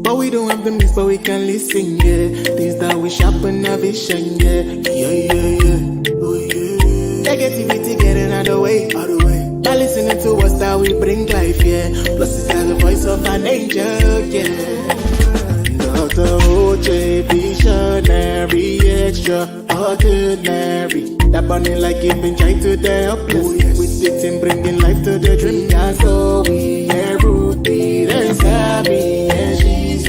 But we don't have the means, but we can listen, yeah. Things that we sharpen our vision, yeah. Oh, yeah. Negativity getting out the way. By listening to us that we bring life, yeah. Plus it's like the voice of an angel, yeah. Dr. OJ, visionary, extraordinary. That burning like giving joy to the helpless. We sitting bringing life to the dream. That's all we hear. Ruby, there's Abby, and she's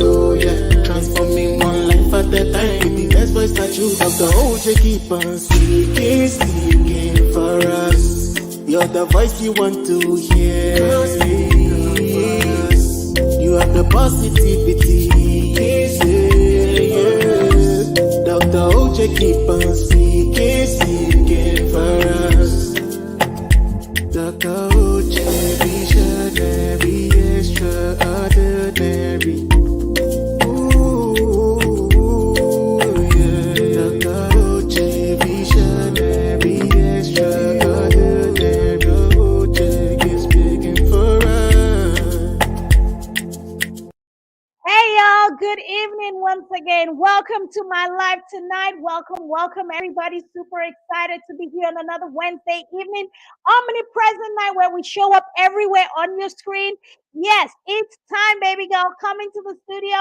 transforming one life at a time. With the best voice that you have, the OJ keep on speaking for us. You're the voice you want to hear. You have the positivity. Dr. OJ keep on speaking for us. Dr. OJ, visionary, extraordinary. Ooh, yeah. Dr. OJ, visionary, extraordinary. OJ is speaking for us. Hey y'all, good evening once again. Welcome to my live tonight. Welcome everybody. Super excited to be here on another Wednesday evening, omnipresent night where we show up everywhere on your screen. Yes, it's time, baby girl. Coming to the studio.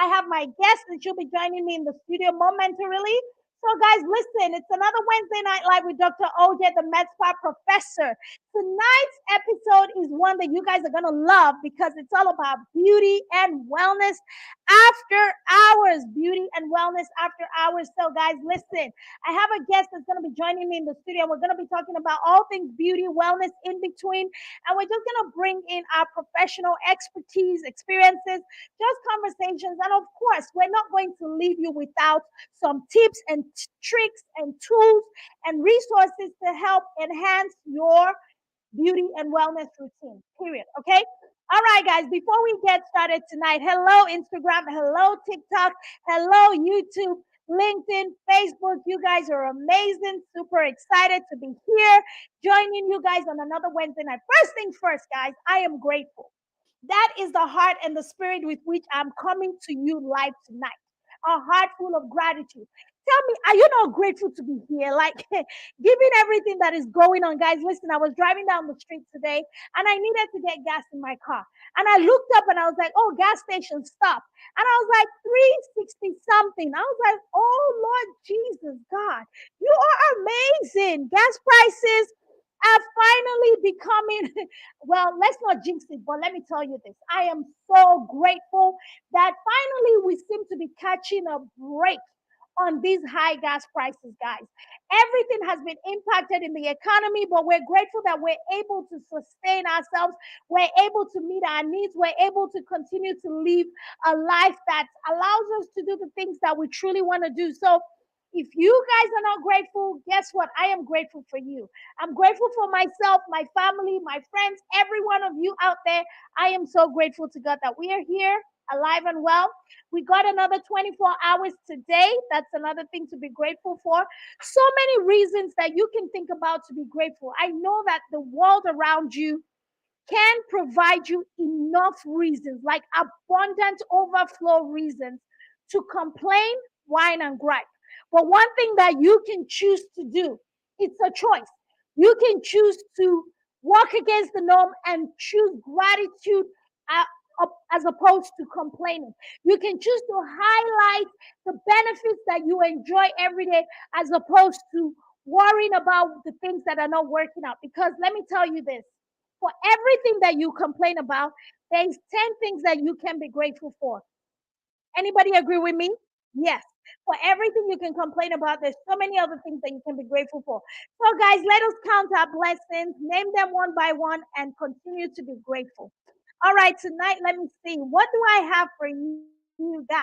I have my guest and she'll be joining me in the studio momentarily. So guys, listen, it's another Wednesday night live with Dr. OJ, the med spa professor. Tonight's episode is one that you guys are going to love because it's all about beauty and wellness after hours. Beauty and wellness after hours. So guys, listen, I have a guest that's going to be joining me in the studio. We're going to be talking about all things beauty, wellness in between. And we're just going to bring in our professional expertise, experiences, just conversations. And of course, we're not going to leave you without some tips and tricks and tools and resources to help enhance your beauty and wellness routine, period. Okay? All right, guys, before we get started tonight, hello, Instagram, hello, TikTok, hello, YouTube, LinkedIn, Facebook. You guys are amazing. Super excited to be here, joining you guys on another Wednesday night. First things first, guys, I am grateful. That is the heart and the spirit with which I'm coming to you live tonight. A heart full of gratitude. Tell me, are you not grateful to be here? Like, given everything that is going on, guys, listen, I was driving down the street today and I needed to get gas in my car. And I looked up and I was like, oh, gas station, stop. And I was like, 360 something. I was like, oh, Lord Jesus, God, you are amazing. Gas prices are finally becoming, well, let's not jinx it, but let me tell you this. I am so grateful that finally we seem to be catching a break on these high gas prices, guys. Everything has been impacted in the economy, but we're grateful that we're able to sustain ourselves. We're able to meet our needs. We're able to continue to live a life that allows us to do the things that we truly want to do. So if you guys are not grateful, guess what? I am grateful for you. I'm grateful for myself, my family, my friends, every one of you out there. I am so grateful to God that we are here, alive and well. We got another 24 hours today. That's another thing to be grateful for. So many reasons that you can think about to be grateful. I know that the world around you can provide you enough reasons, like abundant overflow reasons to complain, whine, and gripe. But one thing that you can choose to do, it's a choice. You can choose to walk against the norm and choose gratitude as opposed to complaining. You can choose to highlight the benefits that you enjoy every day as opposed to worrying about the things that are not working out. Because let me tell you this, for everything that you complain about, there's 10 things that you can be grateful for. Anybody agree with me? Yes. For everything you can complain about, there's so many other things that you can be grateful for. So, guys, let us count our blessings, name them one by one, and continue to be grateful. All right, tonight, let me see. What do I have for you guys?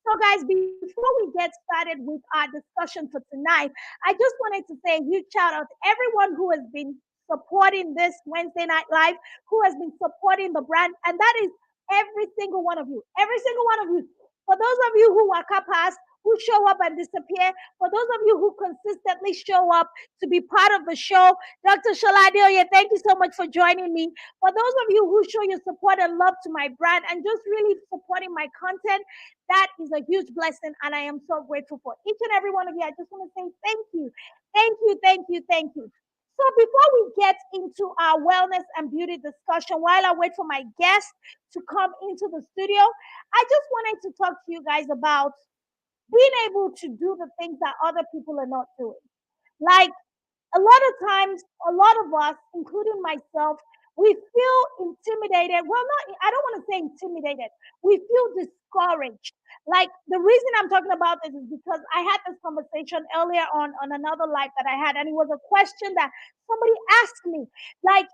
So, guys, before we get started with our discussion for tonight, I just wanted to say a huge shout out to everyone who has been supporting this Wednesday Night Live, who has been supporting the brand, and that is every single one of you. Every single one of you. For those of you who are capas, who show up and disappear, for those of you who consistently show up to be part of the show, Dr. Shaladio, thank you so much for joining me. For those of you who show your support and love to my brand and just really supporting my content, that is a huge blessing, and I am so grateful for each and every one of you. I just want to say thank you. Thank you, thank you, thank you. So before we get into our wellness and beauty discussion, while I wait for my guest to come into the studio, I just wanted to talk to you guys about being able to do the things that other people are not doing. Like a lot of times, a lot of us, including myself, we feel intimidated. Well, not, I don't want to say intimidated. We feel discouraged. Like the reason I'm talking about this is because I had this conversation earlier on another live that I had, and it was a question that somebody asked me. Like,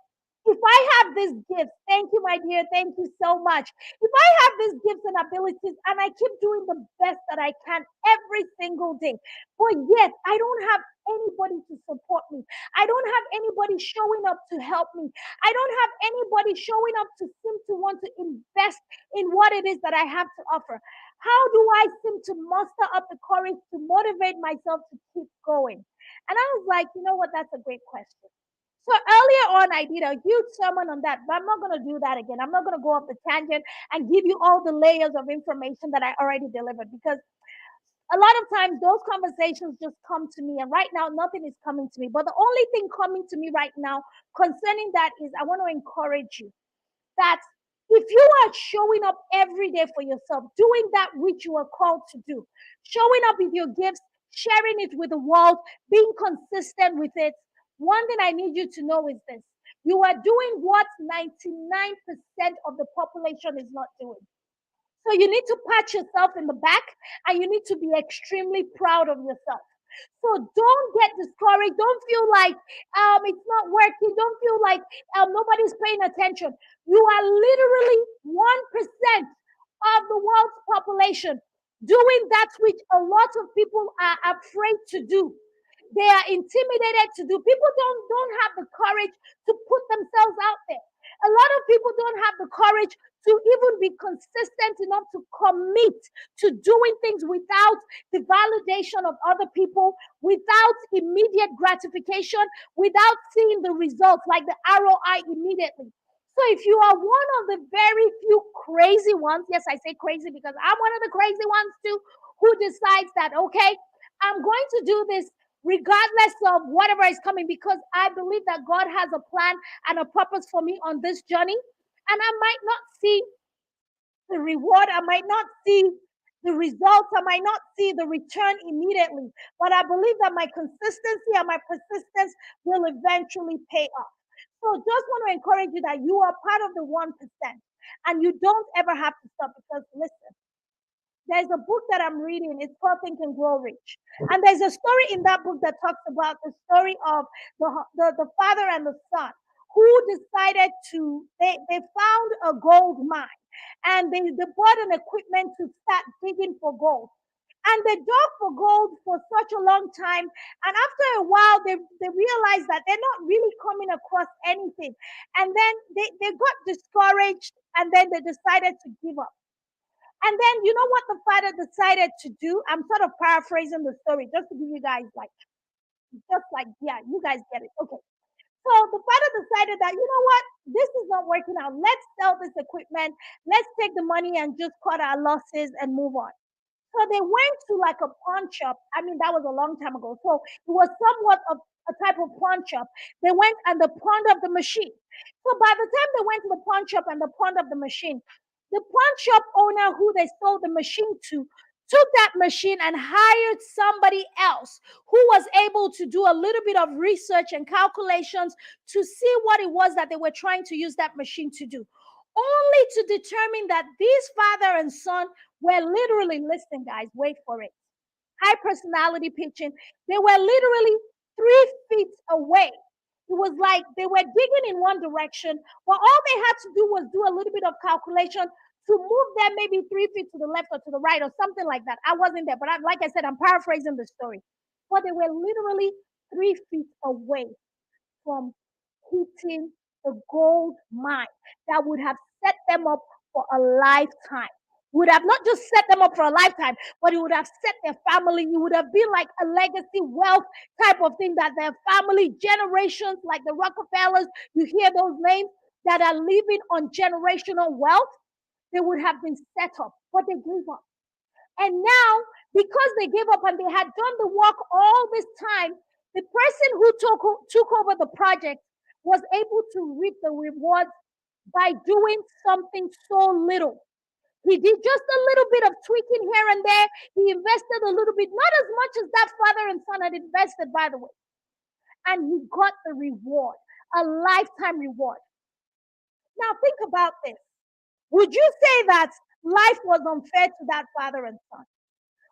if I have this gift, thank you, my dear, thank you so much. If I have these gifts and abilities and I keep doing the best that I can every single day, but yet I don't have anybody to support me. I don't have anybody showing up to help me. I don't have anybody showing up to seem to want to invest in what it is that I have to offer. How do I seem to muster up the courage to motivate myself to keep going? And I was like, you know what? That's a great question. So earlier on, I did a huge sermon on that, but I'm not going to do that again. I'm not going to go off the tangent and give you all the layers of information that I already delivered because a lot of times those conversations just come to me, and right now nothing is coming to me. But the only thing coming to me right now concerning that is I want to encourage you that if you are showing up every day for yourself, doing that which you are called to do, showing up with your gifts, sharing it with the world, being consistent with it, one thing I need you to know is this: you are doing what 99% of the population is not doing. So you need to pat yourself in the back and you need to be extremely proud of yourself. So don't get discouraged. Don't feel like it's not working. Don't feel like nobody's paying attention. You are literally 1% of the world's population doing that which a lot of people are afraid to do. They are intimidated to do. People don't have the courage to put themselves out there. A lot of people don't have the courage to even be consistent enough to commit to doing things without the validation of other people, without immediate gratification, without seeing the results like the ROI immediately. So if you are one of the very few crazy ones, yes, I say crazy because I'm one of the crazy ones too, who decides that, okay, I'm going to do this regardless of whatever is coming because I believe that God has a plan and a purpose for me on this journey. And I might not see the reward, I might not see the results, I might not see the return immediately, but I believe that my consistency and my persistence will eventually pay off. So just want to encourage you that you are part of the 1% and you don't ever have to stop because listen, there's a book that I'm reading. It's called Think and Grow Rich. And there's a story in that book that talks about the story of the father and the son who decided they found a gold mine and they bought an equipment to start digging for gold. And they dug for gold for such a long time. And after a while, they realized that they're not really coming across anything. And then they got discouraged and then they decided to give up. And then you know what the father decided to do? I'm sort of paraphrasing the story just to give you guys yeah, you guys get it. Okay. So the father decided that, you know what? This is not working out. Let's sell this equipment. Let's take the money and just cut our losses and move on. So they went to like a pawn shop. I mean, that was a long time ago. So it was somewhat of a type of pawn shop. They went and they pawned up the machine. So by the time they went to the pawn shop and they pawned up the machine, The pawn shop owner who they sold the machine to took that machine and hired somebody else who was able to do a little bit of research and calculations to see what it was that they were trying to use that machine to do, only to determine that these father and son were literally, listen, guys, wait for it, high personality pitching. They were literally 3 feet away. It was like they were digging in one direction, but all they had to do was do a little bit of calculation to move them maybe 3 feet to the left or to the right or something like that. I wasn't there, but like I said, I'm paraphrasing the story. But they were literally 3 feet away from hitting the gold mine that would have set them up for a lifetime. Would have not just set them up for a lifetime, but it would have set their family. It would have been like a legacy wealth type of thing that their family generations, like the Rockefellers, you hear those names that are living on generational wealth, they would have been set up, but they gave up. And now, because they gave up and they had done the work all this time, the person who took over the project was able to reap the rewards by doing something so little. He did just a little bit of tweaking here and there. He invested a little bit, not as much as that father and son had invested, by the way. And he got the reward, a lifetime reward. Now, think about this. Would you say that life was unfair to that father and son?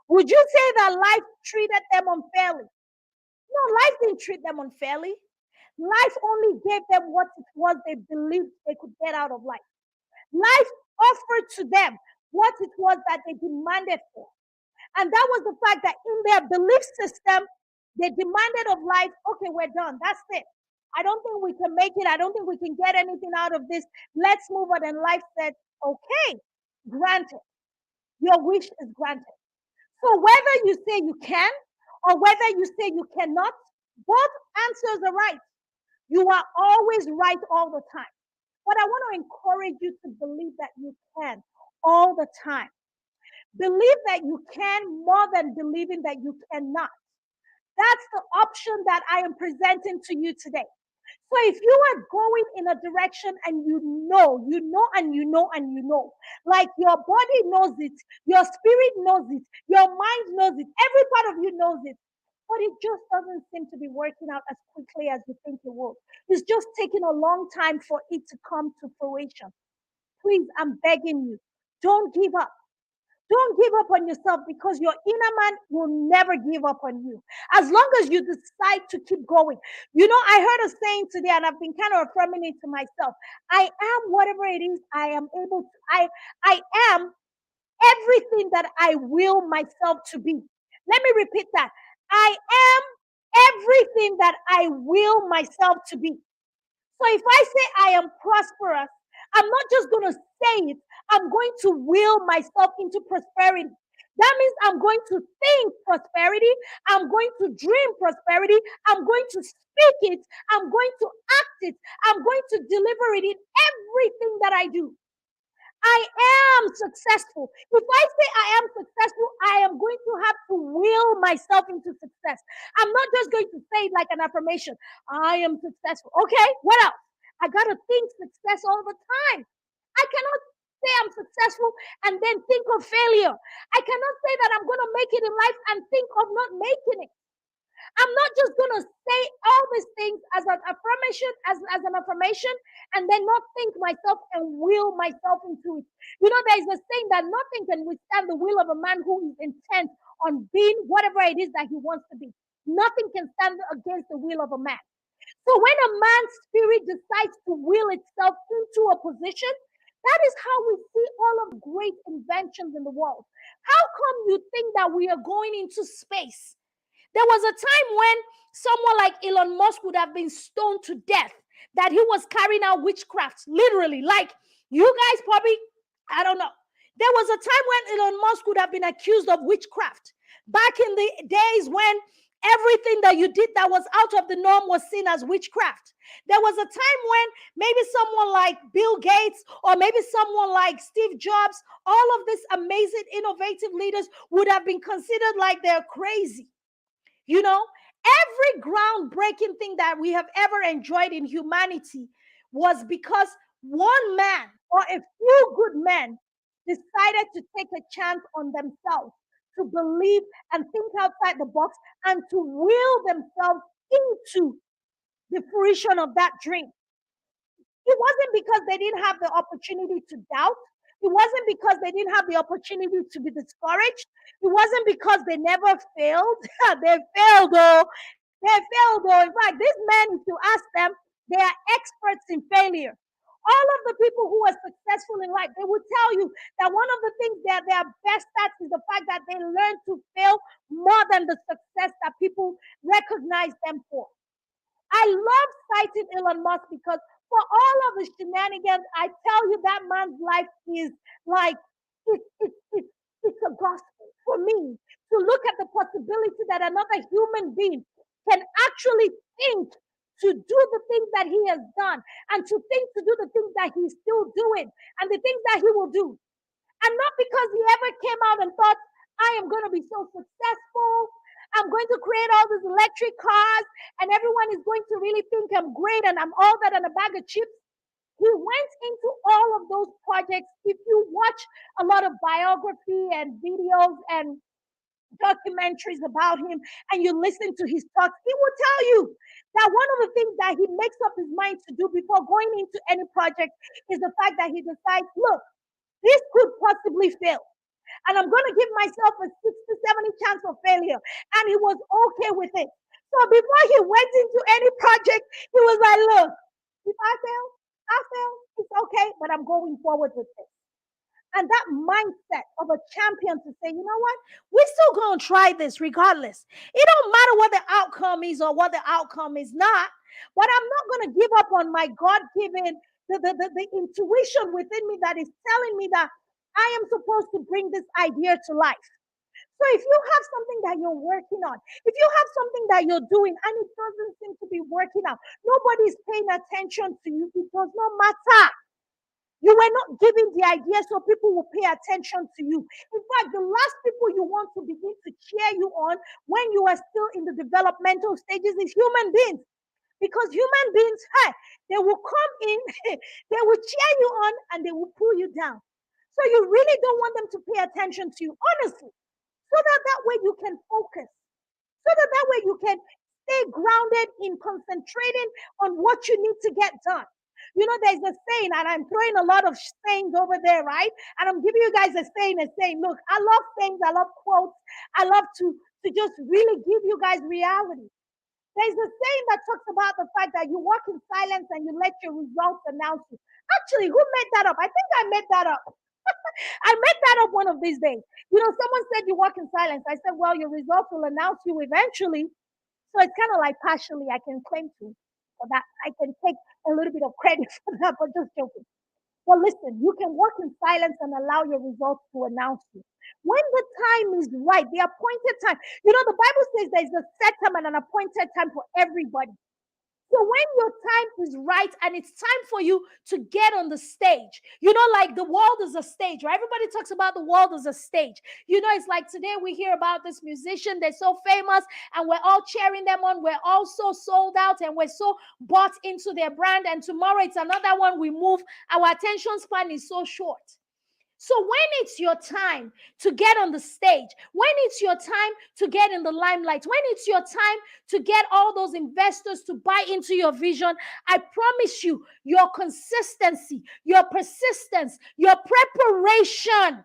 Would you say that life treated them unfairly? No, life didn't treat them unfairly. Life only gave them what it was they believed they could get out of life. Life offered to them what it was that they demanded for. And that was the fact that in their belief system, they demanded of life, okay, we're done. That's it. I don't think we can make it. I don't think we can get anything out of this. Let's move on. And life said, okay, granted. Your wish is granted. So whether you say you can or whether you say you cannot, both answers are right. You are always right all the time. But I want to encourage you to believe that you can all the time. Believe that you can more than believing that you cannot. That's the option that I am presenting to you today. So if you are going in a direction and and you know, like your body knows it, your spirit knows it, your mind knows it, every part of you knows it, but it just doesn't seem to be working out as quickly as you think it will. It's just taking a long time for it to come to fruition. Please, I'm begging you, don't give up. Don't give up on yourself because your inner man will never give up on you. As long as you decide to keep going. You know, I heard a saying today and I've been kind of affirming it to myself. I am whatever it is I am able to. I am everything that I will myself to be. Let me repeat that. I am everything that I will myself to be. So if I say I am prosperous, I'm not just going to say it, I'm going to will myself into prosperity. That means I'm going to think prosperity, I'm going to dream prosperity, I'm going to speak it, I'm going to act it, I'm going to deliver it in everything that I do. I am successful. If I say I am successful, I am going to have to will myself into success. I'm not just going to say it like an affirmation. I am successful. Okay, what else? I got to think success all the time. I cannot say I'm successful and then think of failure. I cannot say that I'm going to make it in life and think of not making it. I'm not just going to say all these things as an affirmation, as an affirmation, and then not think myself and will myself into it. You know, there's a saying that nothing can withstand the will of a man who is intent on being whatever it is that he wants to be. Nothing can stand against the will of a man. So when a man's spirit decides to will itself into a position, that is how we see all of great inventions in the world. How come you think that we are going into space? There was a time when someone like Elon Musk would have been stoned to death, that he was carrying out witchcraft, literally. Like you guys probably, I don't know. There was a time when Elon Musk would have been accused of witchcraft. Back in the days when everything that you did that was out of the norm was seen as witchcraft. There was a time when maybe someone like Bill Gates or maybe someone like Steve Jobs, all of these amazing, innovative leaders would have been considered like they're crazy. You know, every groundbreaking thing that we have ever enjoyed in humanity was because one man or a few good men decided to take a chance on themselves, to believe and think outside the box, and to will themselves into the fruition of that dream. It wasn't because they didn't have the opportunity to doubt. It wasn't because they didn't have the opportunity to be discouraged. It wasn't because they never failed. They failed, though. They failed, though. In fact, these men, if you ask them, they are experts in failure. All of the people who are successful in life, they will tell you that one of the things that they are best at is the fact that they learn to fail more than the success that people recognize them for. I love citing Elon Musk because for all of the shenanigans, I tell you that man's life is like it's a gospel for me to look at the possibility that another human being can actually think to do the things that he has done and to think to do the things that he's still doing and the things that he will do. And not because he ever came out and thought, I am going to be so successful. I'm going to create all these electric cars, and everyone is going to really think I'm great and I'm all that and a bag of chips. He went into all of those projects. If you watch a lot of biography and videos and documentaries about him and you listen to his talks, he will tell you that one of the things that he makes up his mind to do before going into any project is the fact that he decides, look, this could possibly fail. And I'm going to give myself a 60, 70 chance of failure. And he was okay with it. So before he went into any project, he was like, look, if I fail, I fail. It's okay, but I'm going forward with this. And that mindset of a champion to say, you know what, we're still going to try this regardless. It don't matter what the outcome is or what the outcome is not, but I'm not going to give up on my God-given, the intuition within me that is telling me that I am supposed to bring this idea to life. So if you have something that you're working on, if you have something that you're doing and it doesn't seem to be working out, nobody's paying attention to you, it does not matter. You were not giving the idea so people will pay attention to you. In fact, the last people you want to begin to cheer you on when you are still in the developmental stages is human beings. Because human beings, hey, they will come in, they will cheer you on, and they will pull you down. So you really don't want them to pay attention to you, honestly, so that that way you can focus, so that that way you can stay grounded in concentrating on what you need to get done. You know, there's a saying, and I'm throwing a lot of sayings over there, right? And I'm giving you guys a saying. Look, I love sayings, I love quotes, I love to just really give you guys reality. There's a saying that talks about the fact that you walk in silence and you let your results announce you. Actually, who made that up? I think I made that up. I made that up one of these days. You know, someone said you walk in silence. I said, well, your results will announce you eventually. So it's kind of like partially I can claim to for that. I can take a little bit of credit for that, but just joking. Well, listen, you can walk in silence and allow your results to announce you. When the time is right, the appointed time, you know, the Bible says there's a set time and an appointed time for everybody. So when your time is right and it's time for you to get on the stage, you know, like the world is a stage, right? Everybody talks about the world as a stage. You know, it's like today we hear about this musician, they're so famous and we're all cheering them on. We're all so sold out and we're so bought into their brand. And tomorrow it's another one we move. Our attention span is so short. So when it's your time to get on the stage, when it's your time to get in the limelight, when it's your time to get all those investors to buy into your vision, I promise you, your consistency, your persistence, your preparation,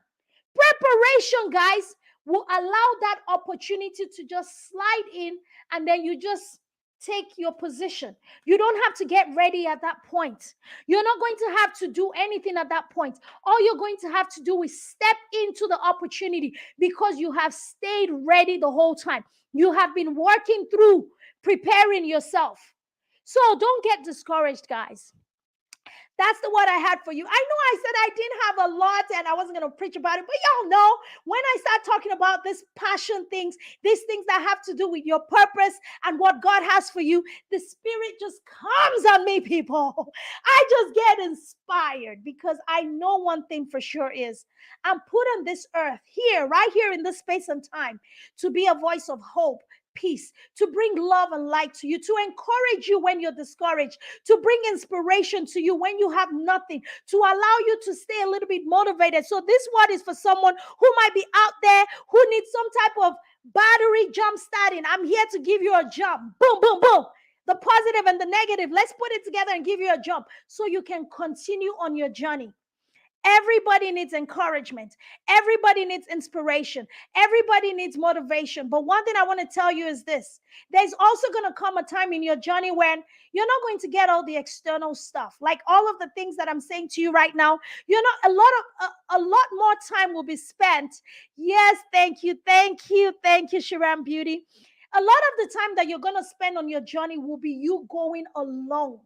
guys, will allow that opportunity to just slide in and then you just take your position. You don't have to get ready at that point. You're not going to have to do anything at that point. All you're going to have to do is step into the opportunity because you have stayed ready the whole time. You have been working through preparing yourself. So don't get discouraged, guys. That's the word I had for you. I know I said I didn't have a lot and I wasn't going to preach about it, but y'all know when I start talking about this passion things, these things that have to do with your purpose and what God has for you, the Spirit just comes on me, people. I just get inspired because I know one thing for sure is I'm put on this earth here, right here in this space and time to be a voice of hope, peace, to bring love and light to you, to encourage you when you're discouraged, to bring inspiration to you when you have nothing, to allow you to stay a little bit motivated. So this word is for someone who might be out there, who needs some type of battery jump starting. I'm here to give you a jump. Boom, boom, boom. The positive and the negative. Let's put it together and give you a jump so you can continue on your journey. Everybody needs encouragement. Everybody needs inspiration. Everybody needs motivation. But one thing I want to tell you is this. There's also going to come a time in your journey when you're not going to get all the external stuff. Like all of the things that I'm saying to you right now, you're not a lot more time will be spent. Yes, thank you, Sharam Beauty. A lot of the time that you're going to spend on your journey will be you going alone.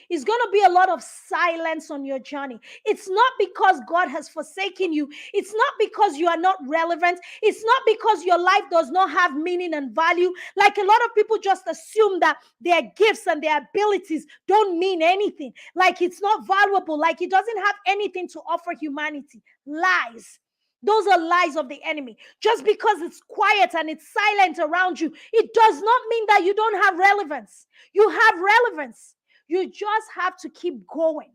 It's going to be a lot of silence on your journey. It's not because God has forsaken you. It's not because you are not relevant. It's not because your life does not have meaning and value. Like a lot of people just assume that their gifts and their abilities don't mean anything. Like it's not valuable. Like it doesn't have anything to offer humanity. Lies. Those are lies of the enemy. Just because it's quiet and it's silent around you, it does not mean that you don't have relevance. You have relevance. You just have to keep going.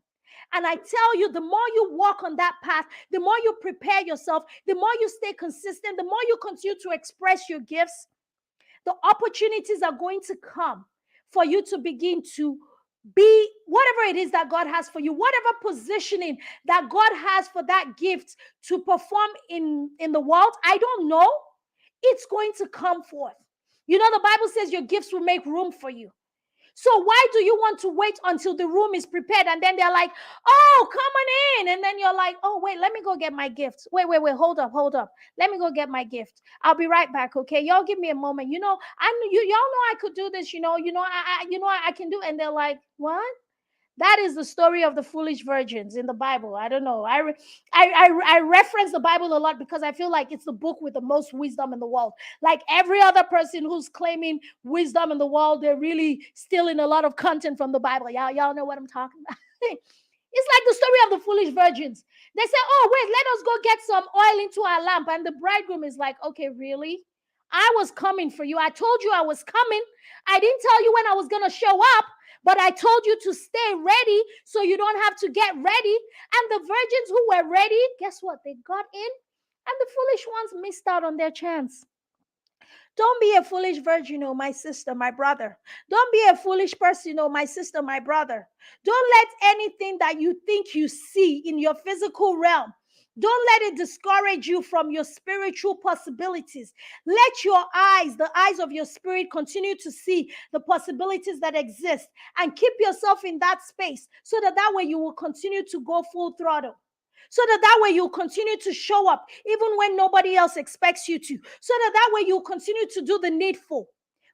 And I tell you, the more you walk on that path, the more you prepare yourself, the more you stay consistent, the more you continue to express your gifts, the opportunities are going to come for you to begin to be whatever it is that God has for you, whatever positioning that God has for that gift to perform in the world. I don't know. It's going to come forth. You know, the Bible says your gifts will make room for you. So why do you want to wait until the room is prepared and then they're like, oh, come on in. And then you're like, oh, wait, let me go get my gift. Wait, hold up. Let me go get my gift. I'll be right back. Okay. Y'all give me a moment. You know, y'all know I could do this. I can do. And they're like, what? That is the story of the foolish virgins in the Bible. I don't know. I reference the Bible a lot because I feel like it's the book with the most wisdom in the world. Like every other person who's claiming wisdom in the world, they're really stealing a lot of content from the Bible. Y'all know what I'm talking about. It's like the story of the foolish virgins. They say, oh, wait, let us go get some oil into our lamp. And the bridegroom is like, okay, really? I was coming for you. I told you I was coming. I didn't tell you when I was going to show up. But I told you to stay ready so you don't have to get ready. And the virgins who were ready, guess what? They got in and the foolish ones missed out on their chance. Don't be a foolish virgin, my sister, my brother. Don't be a foolish person, my sister, my brother. Don't let anything that you think you see in your physical realm, don't let it discourage you from your spiritual possibilities. Let your eyes, the eyes of your spirit, continue to see the possibilities that exist and keep yourself in that space so that way you will continue to go full throttle. So that way you'll continue to show up even when nobody else expects you to. So that way you'll continue to do the needful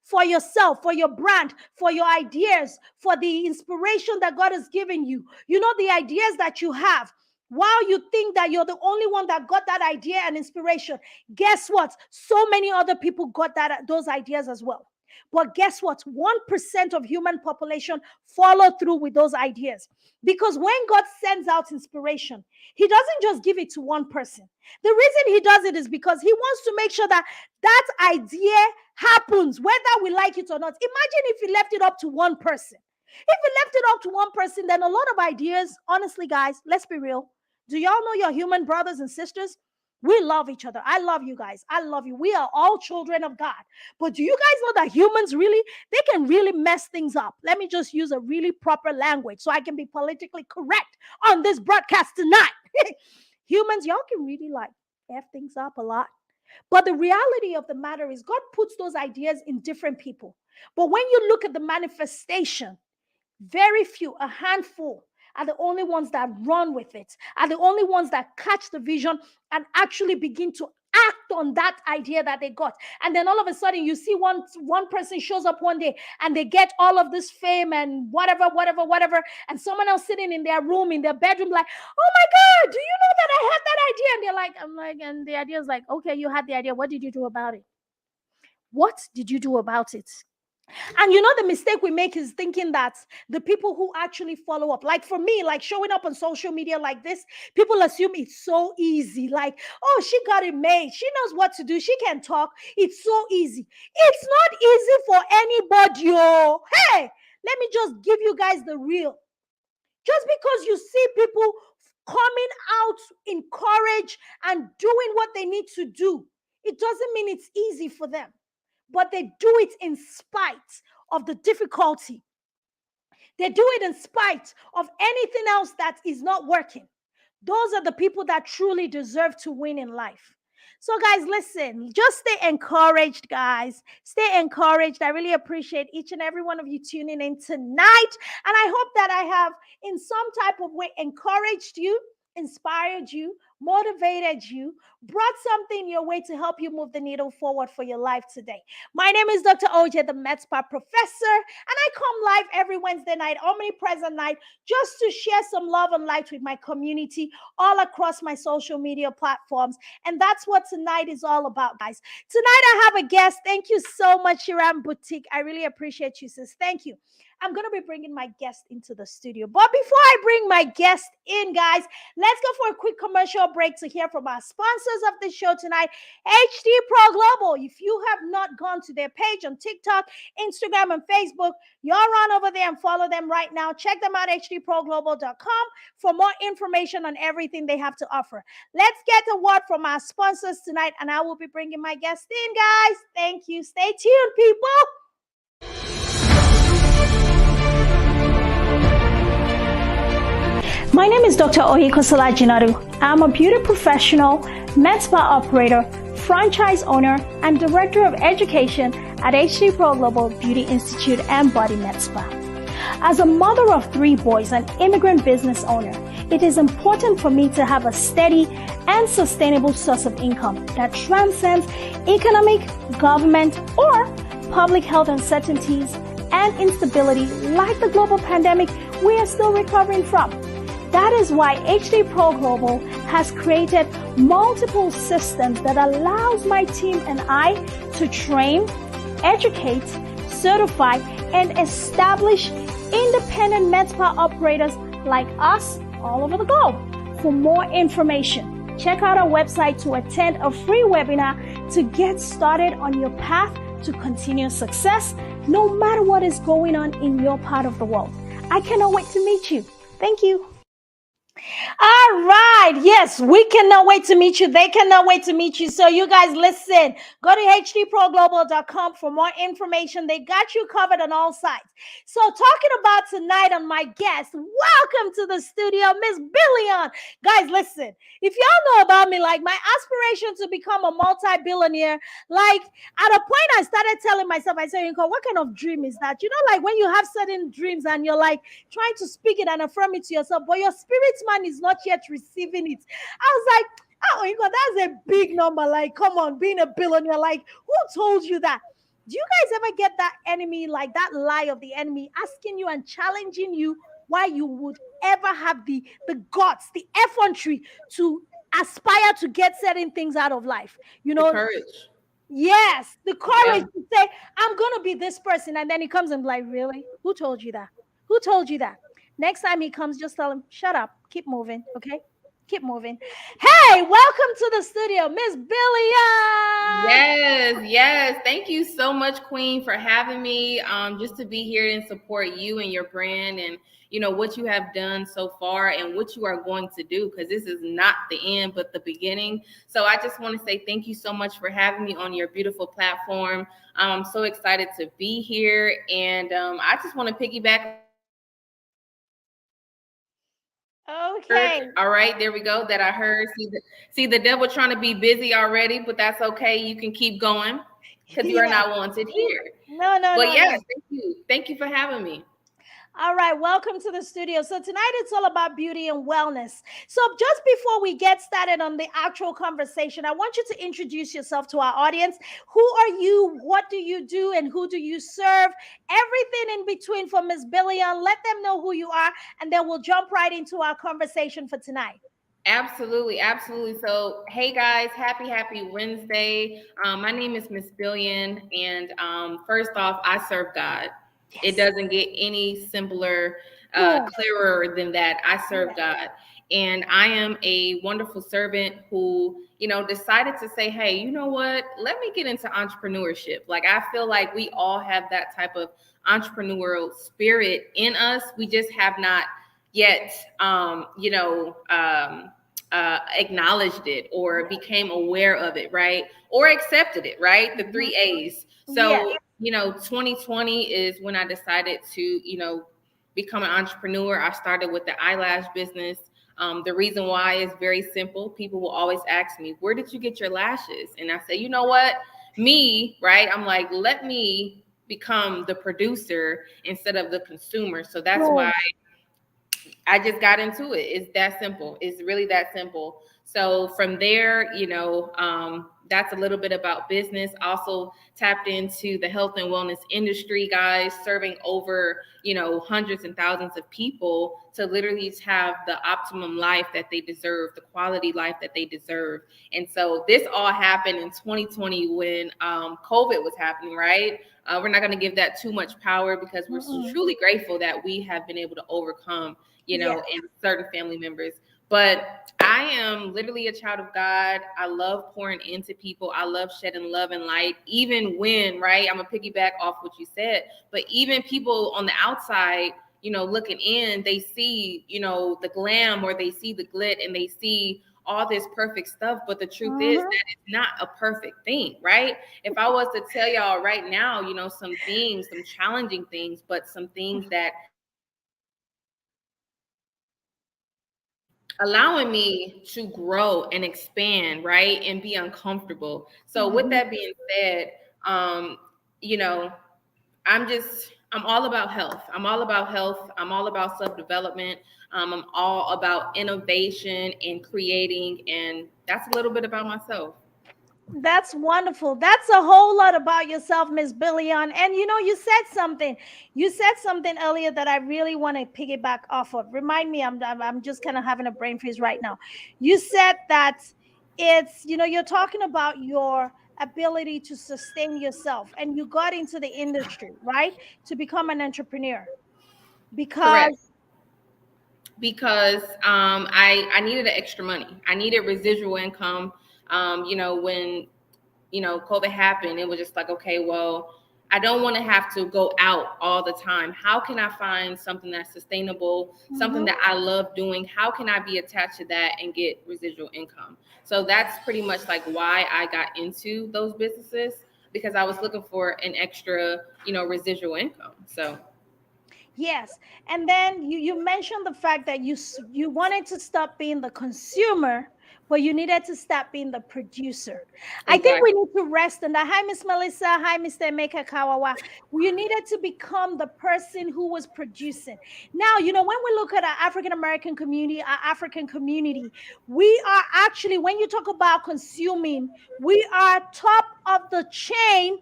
for yourself, for your brand, for your ideas, for the inspiration that God has given you. You know, the ideas that you have. While you think that you're the only one that got that idea and inspiration, guess what? So many other people got those ideas as well. But guess what? 1% of human population follow through with those ideas. Because when God sends out inspiration, he doesn't just give it to one person. The reason he does it is because he wants to make sure that that idea happens, whether we like it or not. Imagine if he left it up to one person. If he left it up to one person, then a lot of ideas, honestly, guys, let's be real. Do y'all know your human brothers and sisters? We love each other. I love you guys. I love you. We are all children of God. But do you guys know that humans really, they can really mess things up? Let me just use a really proper language so I can be politically correct on this broadcast tonight. Humans, y'all can really like F things up a lot. But the reality of the matter is God puts those ideas in different people. But when you look at the manifestation, very few, a handful, are the only ones that run with it, are the only ones that catch the vision and actually begin to act on that idea that they got. And then all of a sudden you see one person shows up one day and they get all of this fame and whatever, and someone else sitting in their room, in their bedroom, like, oh my God, do you know that I had that idea? And they're like, I'm like, and the idea is like, okay, you had the idea. What did you do about it? What did you do about it? And you know, the mistake we make is thinking that the people who actually follow up, like for me, like showing up on social media like this, people assume it's so easy. Like, oh, she got it made. She knows what to do. She can talk. It's so easy. It's not easy for anybody. Oh, hey, let me just give you guys the real. Just because you see people coming out in courage and doing what they need to do, it doesn't mean it's easy for them. But they do it in spite of the difficulty. They do it in spite of anything else that is not working. Those are the people that truly deserve to win in life. So, guys, listen, just stay encouraged, guys. Stay encouraged. I really appreciate each and every one of you tuning in tonight. And I hope that I have, in some type of way, encouraged you, inspired you, motivated you, brought something your way to help you move the needle forward for your life today. My name is Dr. OJ, the MedSpa professor, and I come live every Wednesday night, omnipresent night, just to share some love and light with my community all across my social media platforms. And that's what tonight is all about, guys. Tonight I have a guest. Thank you so much, Shiram Boutique. I really appreciate you, sis. Thank you. I'm going to be bringing my guest into the studio. But before I bring my guest in, guys, let's go for a quick commercial break to hear from our sponsors of the show tonight, HD Pro Global. If you have not gone to their page on TikTok, Instagram, and Facebook, you're on over there and follow them right now. Check them out, hdproglobal.com, for more information on everything they have to offer. Let's get a word from our sponsors tonight, and I will be bringing my guest in, guys. Thank you. Stay tuned, people. My name is Dr. Oyikosola Jinadu. I'm a beauty professional, med spa operator, franchise owner, and director of education at HD Pro Global Beauty Institute and Body Med Spa. As a mother of 3 boys and immigrant business owner, it is important for me to have a steady and sustainable source of income that transcends economic, government, or public health uncertainties and instability like the global pandemic we are still recovering from. That is why HD Pro Global has created multiple systems that allows my team and I to train, educate, certify, and establish independent med spa operators like us all over the globe. For more information, check out our website to attend a free webinar to get started on your path to continuous success, no matter what is going on in your part of the world. I cannot wait to meet you. Thank you. All right. Yes, we cannot wait to meet you. They cannot wait to meet you. So you guys listen. Go to hdproglobal.com for more information. They got you covered on all sides. So talking about tonight on my guest, welcome to the studio, Miss Billion. Guys, listen. If y'all know about me, like my aspiration to become a multi-billionaire, like at a point I started telling myself, I said, what kind of dream is that? You know, like when you have certain dreams and you're like trying to speak it and affirm it to yourself, but your spirit man is not yet receiving it. I was like, oh, that's a big number. Like, come on, being a billionaire. Like, who told you that? Do you guys ever get that enemy, like that lie of the enemy, asking you and challenging you why you would ever have the guts, the effrontery to aspire to get certain things out of life? You know, the courage. Yes, the courage to say, I'm going to be this person. And then he comes and like, really? Who told you that? Who told you that? Next time he comes, just tell him, shut up, keep moving, okay? Keep moving. Hey, welcome to the studio, Miss Billion. Yes. Thank you so much, Queen, for having me. Just to be here and support you and your brand and what you have done so far and what you are going to do, because this is not the end but the beginning. So I just want to say thank you so much for having me on your beautiful platform. I'm so excited to be here, and I just want to piggyback. Okay. All right, there we go. That I heard. See the devil trying to be busy already, but that's okay. You can keep going because you are not wanted here. No. Yes, thank you. Thank you for having me. All right, welcome to the studio. So tonight it's all about beauty and wellness. So just before we get started on the actual conversation, I want you to introduce yourself to our audience. Who are you? What do you do? And who do you serve? Everything in between for Ms. Billion. Let them know who you are, and then we'll jump right into our conversation for tonight. Absolutely, absolutely. So, hey guys, happy Wednesday. My name is Miss Billion, and first off, I serve God. It Yes. doesn't get any simpler, Boom. clearer than that. I serve Yes. God, and I am a wonderful servant who, decided to say, hey, you know what? Let me get into entrepreneurship. Like I feel like we all have that type of entrepreneurial spirit in us. We just have not yet acknowledged it or became aware of it, right? Or accepted it, right? The Mhm. three A's. Yes. So 2020 is when I decided to become an entrepreneur. I started with the eyelash business. The reason why is very simple. People will always ask me, where did you get your lashes? And I say, you know what, me, right? I'm like, let me become the producer instead of the consumer. So that's why Boom. I just got into it. It's that simple. It's really that simple. So from there, that's a little bit about business. Also tapped into the health and wellness industry, guys, serving over, hundreds and thousands of people to literally have the optimum life that they deserve, the quality life that they deserve. And so this all happened in 2020 when COVID was happening, right? We're not going to give that too much power because we're Mm-mm. truly grateful that we have been able to overcome Yes. and certain family members. But I am literally a child of God. I love pouring into people. I love shedding love and light, even when, right? I'm going to piggyback off what you said, but even people on the outside, looking in, they see, the glam or they see the glit and they see all this perfect stuff. But the truth is Mhm. that it's not a perfect thing, right? If I was to tell y'all right now, some things, some challenging things, but some things that allowing me to grow and expand, right? And be uncomfortable. So with Mhm. that being said, um, you know, I'm all about health. I'm all about health. I'm all about self-development. I'm all about innovation and creating, and that's a little bit about myself. That's wonderful. That's a whole lot about yourself, Miss Billion. And you said something. You said something earlier that I really want to piggyback off of. Remind me, I'm just kind of having a brain freeze right now. You said that you're talking about your ability to sustain yourself, and you got into the industry, right? To become an entrepreneur Correct. because Because I needed the extra money. I needed residual income. When COVID happened, it was just like, okay, well, I don't want to have to go out all the time. How can I find something that's sustainable, something Mhm. that I love doing? How can I be attached to that and get residual income? So that's pretty much like why I got into those businesses, because I was looking for an extra, residual income. So Yes, and then you mentioned the fact that you wanted to stop being the consumer, but you needed to stop being the producer. I think we exactly. need to rest in that. Hi, Miss Melissa. Hi, Mr. Emeka Kawawa. You needed to become the person who was producing. Now, when we look at our African American community, our African community, we are actually, when you talk about consuming, we are top of the chain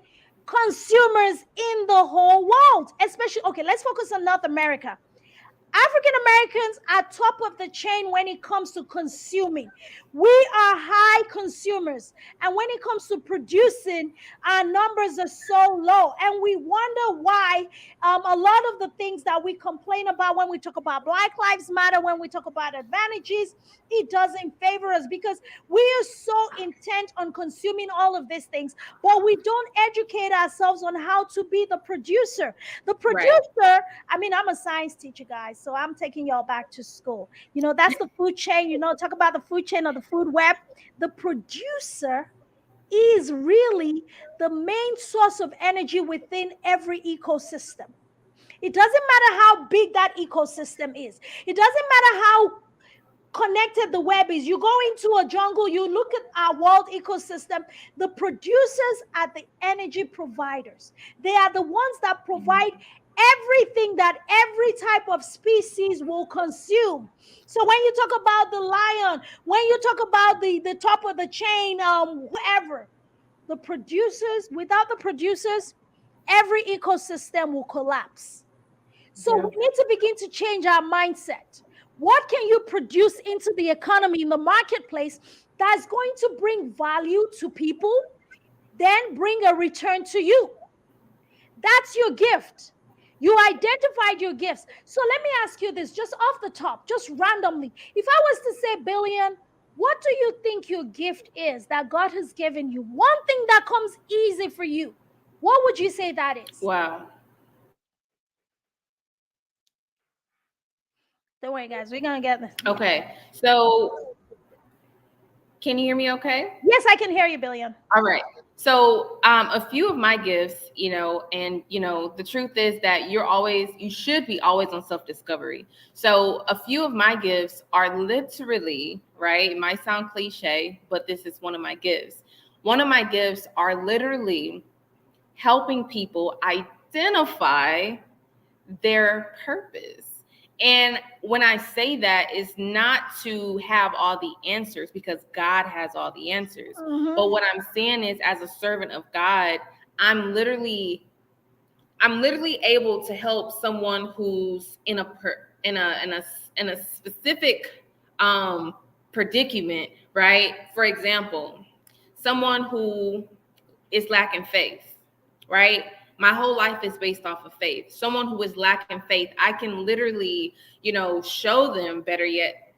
consumers in the whole world, especially, okay, let's focus on North America. African Americans are top of the chain when it comes to consuming. We are high consumers. And when it comes to producing, our numbers are so low. And we wonder why a lot of the things that we complain about when we talk about Black Lives Matter, when we talk about advantages, it doesn't favor us because we are so intent on consuming all of these things, but we don't educate ourselves on how to be the producer. The Right. producer, I mean, I'm a science teacher, guys, so I'm taking y'all back to school. That's the food chain. Talk about the food chain or the food web. The producer is really the main source of energy within every ecosystem. It doesn't matter how big that ecosystem is, it doesn't matter how connected the web is. You go into a jungle, you look at our world ecosystem, the producers are the energy providers. They are the ones that provide everything that every type of species will consume. So when you talk about the lion, when you talk about the top of the chain, whoever, the producers, without the producers, every ecosystem will collapse. So Yeah. we need to begin to change our mindset. What can you produce into the economy, in the marketplace, that's going to bring value to people, then bring a return to you? That's your gift. You identified your gifts. So let me ask you this, just off the top, just randomly. If I was to say, Billion, what do you think your gift is that God has given you? One thing that comes easy for you. What would you say that is? Wow. Don't worry, guys. We're going to get this. Okay. So can you hear me okay? Yes, I can hear you, Billion. All right. So, a few of my gifts, and the truth is that you should be always on self-discovery. So, a few of my gifts are literally, right? It might sound cliche, but this is one of my gifts. One of my gifts are literally helping people identify their purpose. And when I say that, it's not to have all the answers, because God has all the answers. Mm-hmm. But what I'm saying is, as a servant of God, I'm literally able to help someone who's in a specific predicament, right? For example, someone who is lacking faith, right? My whole life is based off of faith. Someone who is lacking faith, I can literally, show them, better yet,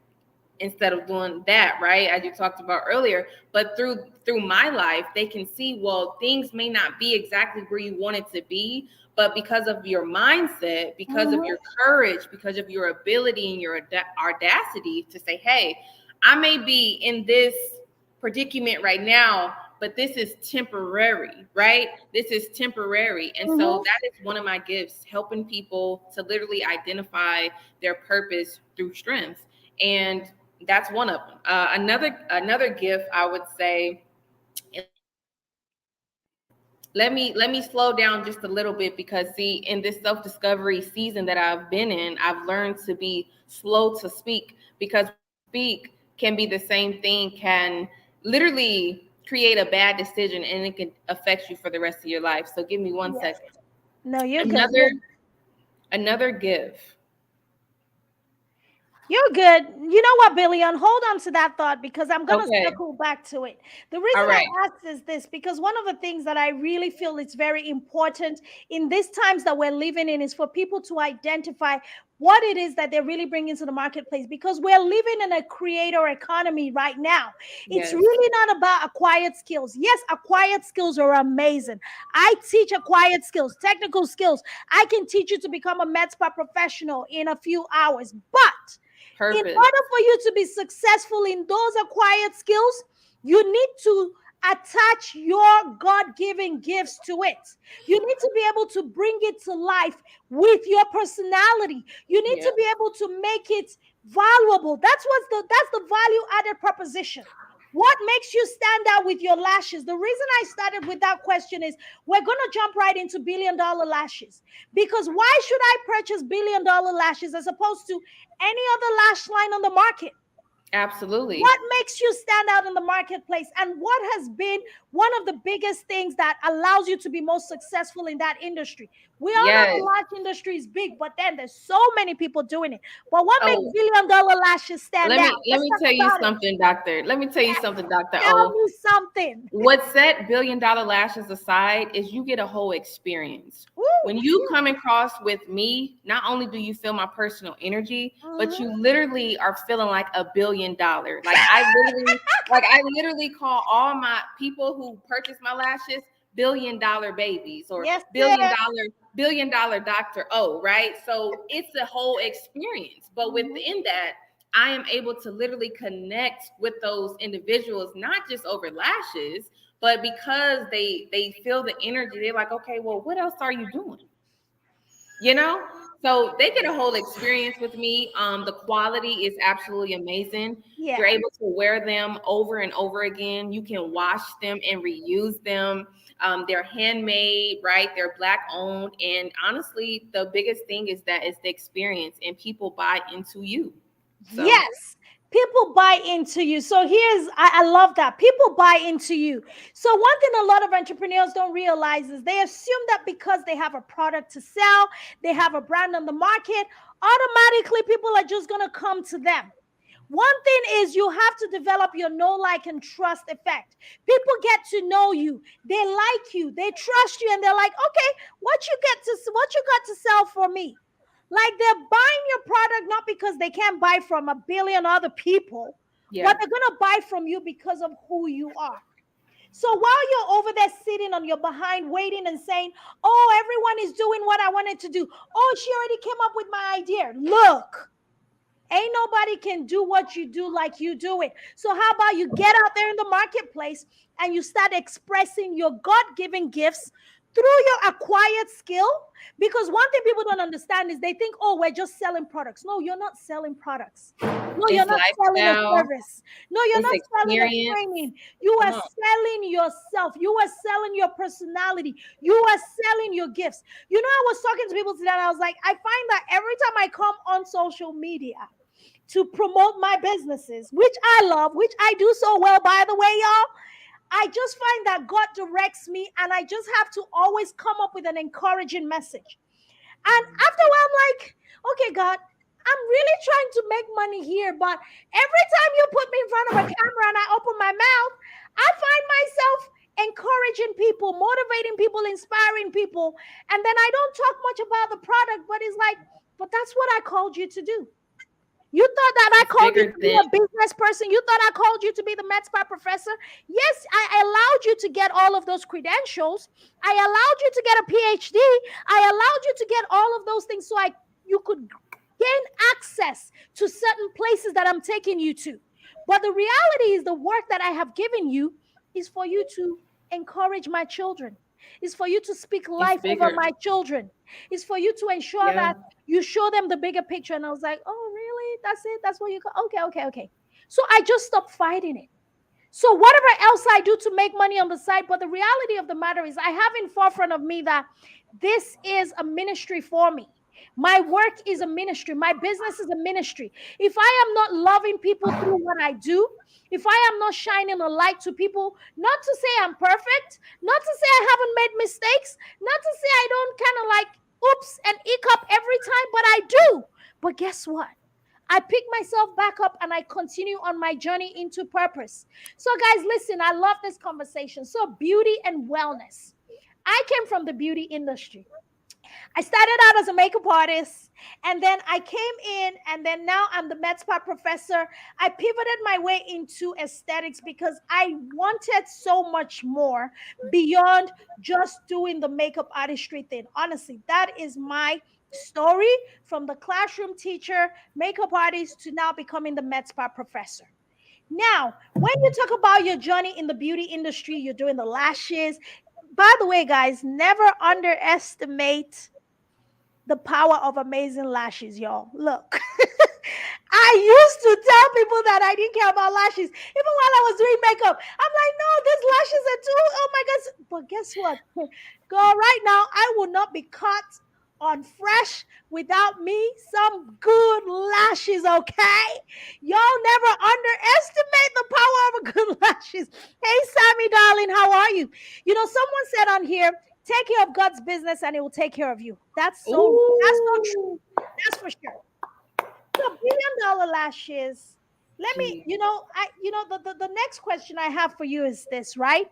instead of doing that, right? As you talked about earlier, but through my life, they can see, well, things may not be exactly where you want it to be, but because of your mindset, because of your courage, because of your ability and your audacity to say, hey, I may be in this predicament right now, but this is temporary, right? This is temporary. And so that is one of my gifts, helping people to literally identify their purpose through strength. And that's one of them. Another gift I would say, let me slow down just a little bit, because see, in this self-discovery season that I've been in, I've learned to be slow to speak, because speak can be the same thing, can literally create a bad decision, and it can affect you for the rest of your life. So give me one second. No, you're Another good. another gift. You're good. You know what, Billion? Hold on to that thought, because I'm going to Okay. circle back to it. The reason All right. I asked is this, because one of the things that I really feel is very important in these times that we're living in is for people to identify what it is that they're really bringing to the marketplace, because we're living in a creator economy right now. It's Yes. really not about acquired skills. Yes, acquired skills are amazing. I teach acquired skills, technical skills. I can teach you to become a med spa professional in a few hours, but in Purpose. order for you to be successful in those acquired skills, you need to attach your God-given gifts to it. You need to be able to bring it to life with your personality. You need to be able to make it valuable. That's the value added proposition. What makes you stand out with your lashes? The reason I started with that question is we're going to jump right into $1 billion lashes. Because why should I purchase $1 billion lashes as opposed to any other lash line on the market? Absolutely. What makes you stand out in the marketplace? And what has been one of the biggest things that allows you to be most successful in that industry? We all know the lash industry is big, but then there's so many people doing it. But what makes $1 billion lashes stand out? Let me tell you something, doctor. Let me tell you something, Dr. Tell me something. What set $1 billion lashes aside is you get a whole experience. Ooh, when you come across with me, not only do you feel my personal energy, but you literally are feeling like $1 billion. Like I literally call all my people who purchase my lashes $1 billion babies, or billion dollar Dr. O, right? So it's a whole experience. But within that, I am able to literally connect with those individuals, not just over lashes, but because they feel the energy. They're like, okay, well, what else are you doing? So they get a whole experience with me. The quality is absolutely amazing. Yeah. You're able to wear them over and over again. You can wash them and reuse them. They're handmade, right? They're Black owned. And honestly, the biggest thing is that it's the experience, and people buy into you. So. Yes. People buy into you. So I love that. People buy into you. So one thing a lot of entrepreneurs don't realize is they assume that because they have a product to sell, they have a brand on the market, automatically people are just going to come to them. One thing is you have to develop your know, like, and trust effect. People get to know you, they like you, they trust you, and they're like, okay, what you got to sell for me? Like, they're buying your product not because they can't buy from a billion other people, but Yeah. they're gonna buy from you because of who you are. So while you're over there sitting on your behind, waiting and saying, oh, everyone is doing what I wanted to do. Oh, she already came up with my idea. Look, ain't nobody can do what you do like you do it. So how about you get out there in the marketplace and you start expressing your God-given gifts through your acquired skill? Because one thing people don't understand is they think, oh, we're just selling products. No, you're not selling products. No, you're It's not selling a lifestyle. service. No, you're It's not selling a experience. training. You Come are on. selling yourself. You are selling your personality. You are selling your gifts. You know, I was talking to people today and I was like, I find that every time I come on social media to promote my businesses, which I love, which I do so well, by the way, y'all, I just find that God directs me and I just have to always come up with an encouraging message. And after a while, I'm like, okay, God, I'm really trying to make money here, but every time you put me in front of a camera and I open my mouth, I find myself encouraging people, motivating people, inspiring people. And then I don't talk much about the product, but it's like, but that's what I called you to do. You thought that I It's called you bigger to be than. a business person. You thought I called you to be the med spa professor. Yes, I allowed you to get all of those credentials. I allowed you to get a PhD. I allowed you to get all of those things so you could gain access to certain places that I'm taking you to. But the reality is the work that I have given you is for you to encourage my children. Is for you to speak It's life over bigger. my children. Is for you to ensure Yeah. that you show them the bigger picture. And I was like, oh, really? That's it? That's what you call? Okay, okay, okay. So I just stopped fighting it. So whatever else I do to make money on the side, but the reality of the matter is I have in forefront of me that this is a ministry for me. My work is a ministry. My business is a ministry. If I am not loving people through what I do, if I am not shining a light to people, not to say I'm perfect, not to say I haven't made mistakes, not to say I don't kind of like oops and hiccup every time, but I do. But guess what? I pick myself back up and I continue on my journey into purpose. So, guys, listen, I love this conversation. So, beauty and wellness. I came from the beauty industry. I started out as a makeup artist and then I came in and then now I'm the med spa professor. I pivoted my way into aesthetics because I wanted so much more beyond just doing the makeup artistry thing. Honestly, that is my story from the classroom teacher, makeup artist to now becoming the med spa professor. Now, when you talk about your journey in the beauty industry, you're doing the lashes. By the way, guys, never underestimate the power of amazing lashes, y'all. Look, I used to tell people that I didn't care about lashes, even while I was doing makeup. I'm like, no, these lashes are too, oh my God. But guess what? Girl, right now, I will not be caught on fresh without me some good lashes, okay? Y'all never underestimate the power of a good lashes. Hey, Sammy, darling, how are you? You know, someone said on here, take care of God's business and it will take care of you. That's so true. Ooh. That's for sure. So $1 billion lashes. Let me, Gee. the next question I have for you is this, right?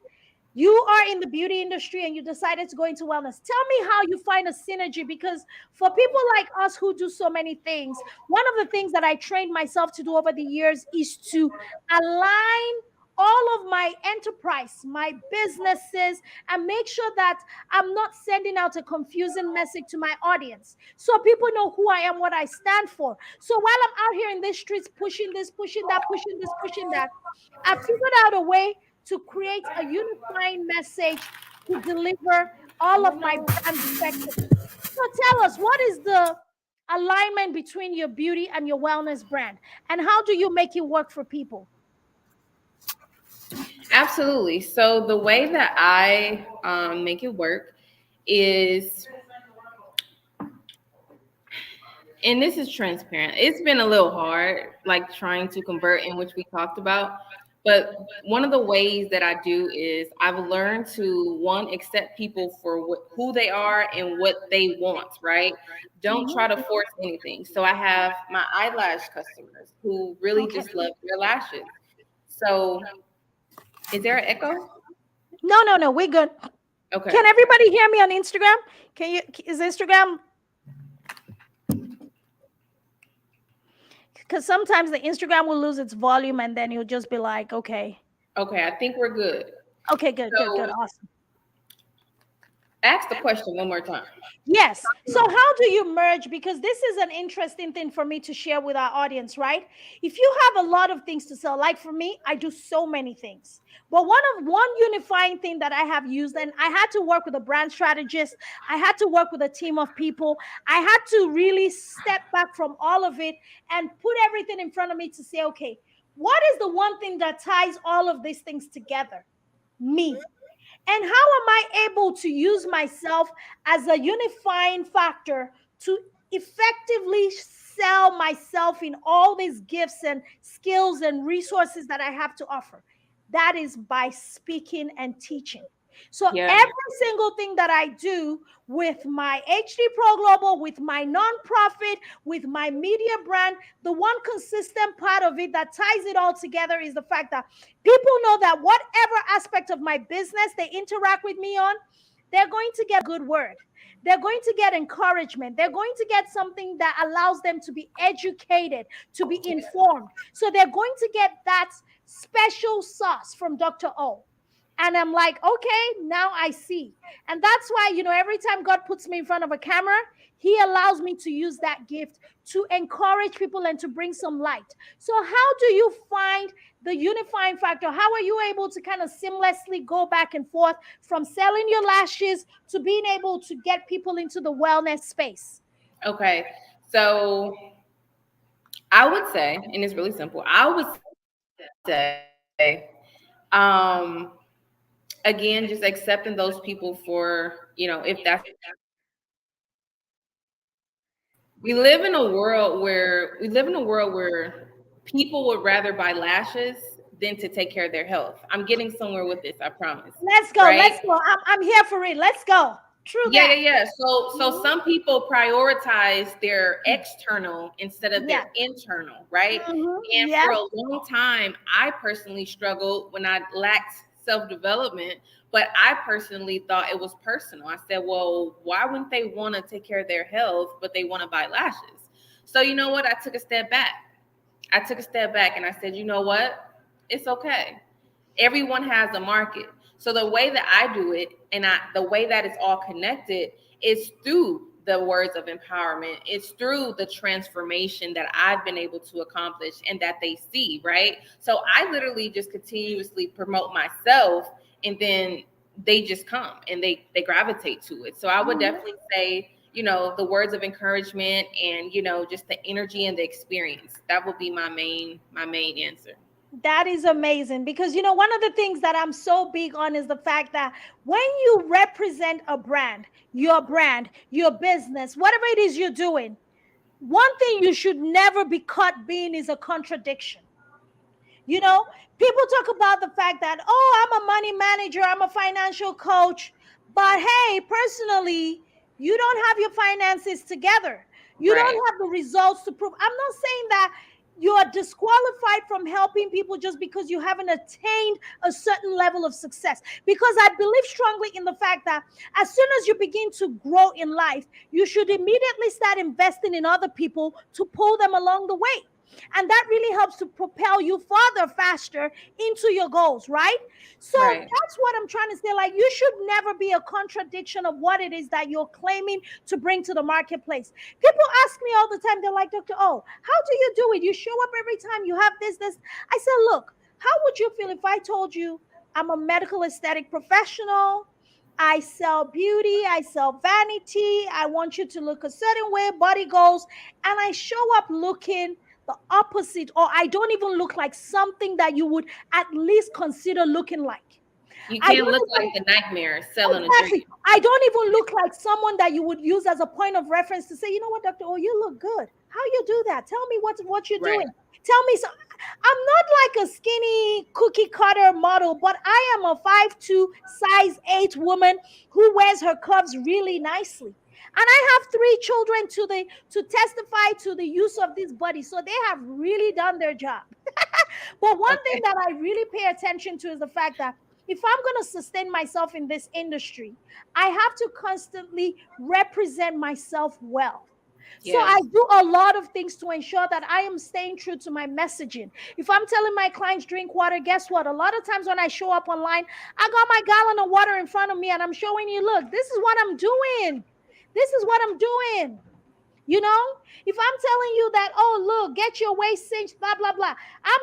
You are in the beauty industry and you decided to go into wellness. Tell me how you find a synergy because for people like us who do so many things, one of the things that I trained myself to do over the years is to align all of my enterprise, my businesses, and make sure that I'm not sending out a confusing message to my audience. So people know who I am, what I stand for. So while I'm out here in the streets pushing this, pushing that, pushing this, pushing that, I figured out a way to create a unifying message to deliver all of Oh my no. brands effectively. So tell us, what is the alignment between your beauty and your wellness brand? And how do you make it work for people? Absolutely. So the way that I make it work is, and this is transparent. It's been a little hard, like trying to convert in which we talked about, But one of the ways that I do is I've learned to one accept people for who they are and what they want, right? Don't Mhm. try to force anything. So I have my eyelash customers who really Okay. just love their lashes. So is there an echo? No, no, no. We're good. Okay. Can everybody hear me on Instagram? Can you? Is Instagram? Because sometimes the Instagram will lose its volume, and then you'll just be like, okay, Okay, I think we're good. okay, good, good, good, So awesome. ask the question one more time. Yes. So, how do you merge? Because this is an interesting thing for me to share with our audience, right? If you have a lot of things to sell, like for me, I do so many things. But one unifying thing that I have used, and I had to work with a brand strategist, I had to work with a team of people, I had to really step back from all of it and put everything in front of me to say, okay, what is the one thing that ties all of these things together? Me. And how am I able to use myself as a unifying factor to effectively sell myself in all these gifts and skills and resources that I have to offer? That is by speaking and teaching. So Yeah. every single thing that I do with my HD Pro Global, with my nonprofit, with my media brand, the one consistent part of it that ties it all together is the fact that people know that whatever aspect of my business they interact with me on, they're going to get a good word. They're going to get encouragement. They're going to get something that allows them to be educated, to be informed. So they're going to get that special sauce from Dr. O. And I'm like, okay, now I see. And that's why, every time God puts me in front of a camera, He allows me to use that gift to encourage people and to bring some light. So, how do you find the unifying factor? How are you able to kind of seamlessly go back and forth from selling your lashes to being able to get people into the wellness space? Okay. So I would say, and it's really simple, I would say, um, again, just accepting those people for, if that's, we live in a world where people would rather buy lashes than to take care of their health. I'm getting somewhere with this, I promise. Let's go. Right? Let's go. I'm here for it. Let's go. True Yeah, yeah, that. yeah. So Mhm. some people prioritize their external instead of their Yeah. internal, right? And Yeah. for a long time, I personally struggled when I lacked self-development, but I personally thought it was personal. I said, well, why wouldn't they want to take care of their health, but they want to buy lashes? So you know what? I took a step back. And I said, you know what? It's okay. Everyone has a market. So the way that I do it and the way that it's all connected is through the words of empowerment. It's through the transformation that I've been able to accomplish and that they see, right? So I literally just continuously promote myself, and then they just come and they gravitate to it. So I would definitely say, the words of encouragement and, just the energy and the experience. That would be my main answer. That is amazing because one of the things that I'm so big on is the fact that when you represent a brand, your business, whatever it is you're doing, one thing you should never be caught being is a contradiction. You know, People talk about the fact that, oh, I'm a money manager, I'm a financial coach, but hey, personally, you don't have your finances together. You Right. don't have the results to prove. I'm not saying that you are disqualified from helping people just because you haven't attained a certain level of success. Because I believe strongly in the fact that as soon as you begin to grow in life, you should immediately start investing in other people to pull them along the way. And that really helps to propel you further, faster into your goals, right? So Right. that's what I'm trying to say. Like, you should never be a contradiction of what it is that you're claiming to bring to the marketplace. People ask me all the time, they're like, Dr. O, how do you do it? You show up every time, you have this. I said, look, how would you feel if I told you I'm a medical aesthetic professional? I sell beauty, I sell vanity. I want you to look a certain way, body goals, and I show up looking the opposite, or I don't even look like something that you would at least consider looking like. You I can't don't look like even, the nightmare selling a exactly. dream. I don't even look like someone that you would use as a point of reference to say, you know what, Dr. Oh, you look good. How you do that? Tell me what you're Right. doing. Tell me so. I'm not like a skinny cookie cutter model, but I am a 5'2", size 8 woman who wears her curves really nicely. And I have 3 children to testify to the use of this body. So they have really done their job. But one thing Okay. that I really pay attention to is the fact that if I'm going to sustain myself in this industry, I have to constantly represent myself well. So I Yes. do a lot of things to ensure that I am staying true to my messaging. If I'm telling my clients drink water, guess what? A lot of times when I show up online, I got my gallon of water in front of me and I'm showing you, look, this is what I'm doing. This is what I'm doing. You know, if I'm telling you that, oh, look, get your waist cinched, blah, blah, blah, I'm